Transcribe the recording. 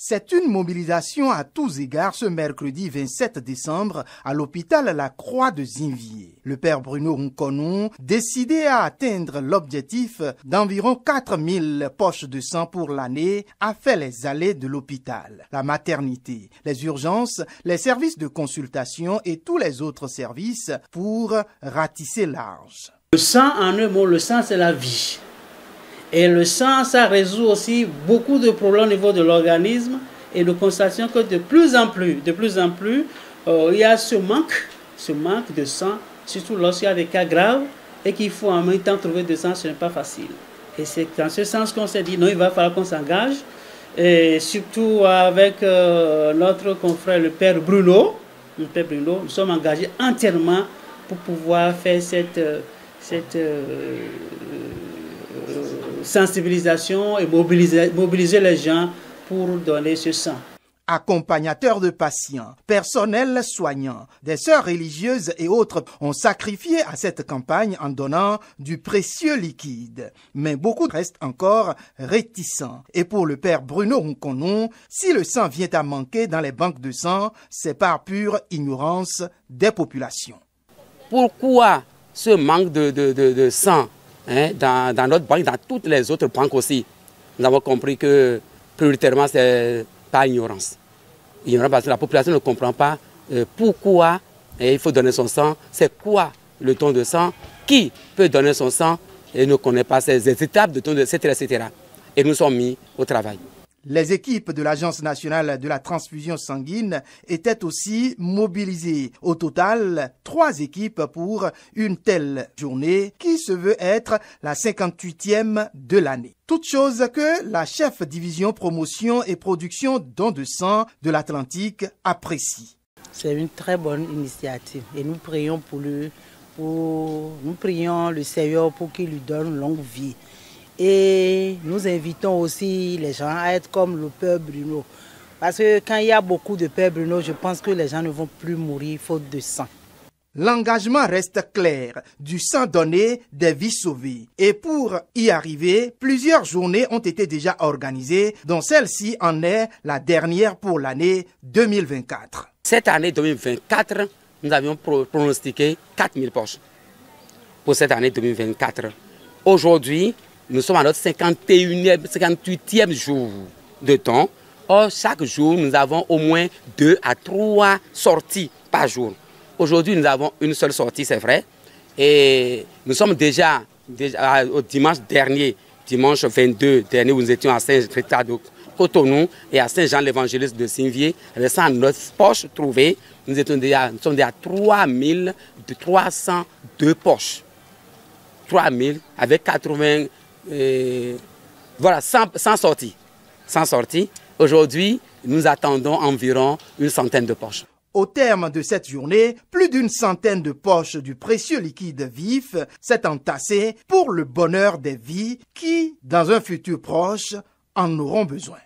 C'est une mobilisation à tous égards ce mercredi 27 décembre à l'hôpital La Croix de Zinvier. Le père Bruno Nkonou, décidé à atteindre l'objectif d'environ 4000 poches de sang pour l'année, a fait les allées de l'hôpital, la maternité, les urgences, les services de consultation et tous les autres services pour ratisser large. Le sang, en un mot, le sang c'est la vie. Et le sang, ça résout aussi beaucoup de problèmes au niveau de l'organisme. Et nous constatons que de plus en plus, il y a ce manque de sang, surtout lorsqu'il y a des cas graves et qu'il faut en même temps trouver du sang, ce n'est pas facile. Et c'est dans ce sens qu'on s'est dit, non, il va falloir qu'on s'engage. Et surtout avec notre confrère, le père Bruno, nous sommes engagés entièrement pour pouvoir faire cette sensibilisation et mobiliser les gens pour donner ce sang. Accompagnateurs de patients, personnel soignant, des sœurs religieuses et autres ont sacrifié à cette campagne en donnant du précieux liquide. Mais beaucoup restent encore réticents. Et pour le père Bruno Nkonou, si le sang vient à manquer dans les banques de sang, c'est par pure ignorance des populations. Pourquoi ce manque de sang dans notre banque, dans toutes les autres banques aussi? Nous avons compris que prioritairement c'est par ignorance. Parce que la population ne comprend pas pourquoi il faut donner son sang, c'est quoi le don de sang, qui peut donner son sang et ne connaît pas ces étapes de don de sang, etc. Et nous sommes mis au travail. Les équipes de l'Agence nationale de la transfusion sanguine étaient aussi mobilisées. Au total, 3 équipes pour une telle journée qui se veut être la 58e de l'année. Toute chose que la chef division promotion et production don de sang de l'Atlantique apprécie. C'est une très bonne initiative et nous prions nous prions le Seigneur pour qu'il lui donne longue vie. Et nous invitons aussi les gens à être comme le père Bruno. Parce que quand il y a beaucoup de père Bruno, je pense que les gens ne vont plus mourir faute de sang. L'engagement reste clair, du sang donné, des vies sauvées. Et pour y arriver, plusieurs journées ont été déjà organisées, dont celle-ci en est la dernière pour l'année 2024. Cette année 2024, nous avions pronostiqué 4000 poches pour cette année 2024. Aujourd'hui, nous sommes à notre 58e jour de temps. Or, chaque jour, nous avons au moins 2 à 3 sorties par jour. Aujourd'hui, nous avons une seule sortie, c'est vrai. Et nous sommes déjà au dimanche dernier, dimanche 22 dernier, où nous étions à Saint-Rita de Cotonou et à Saint-Jean-l'Évangéliste de Zinvier. Avec 109 poches trouvées, nous sommes déjà à 3302 poches. 3000 avec 80... voilà, 100 sorties. 100 sorties. Aujourd'hui, nous attendons environ une centaine de poches. Au terme de cette journée, plus d'une centaine de poches du précieux liquide vif s'est entassé pour le bonheur des vies qui, dans un futur proche, en auront besoin.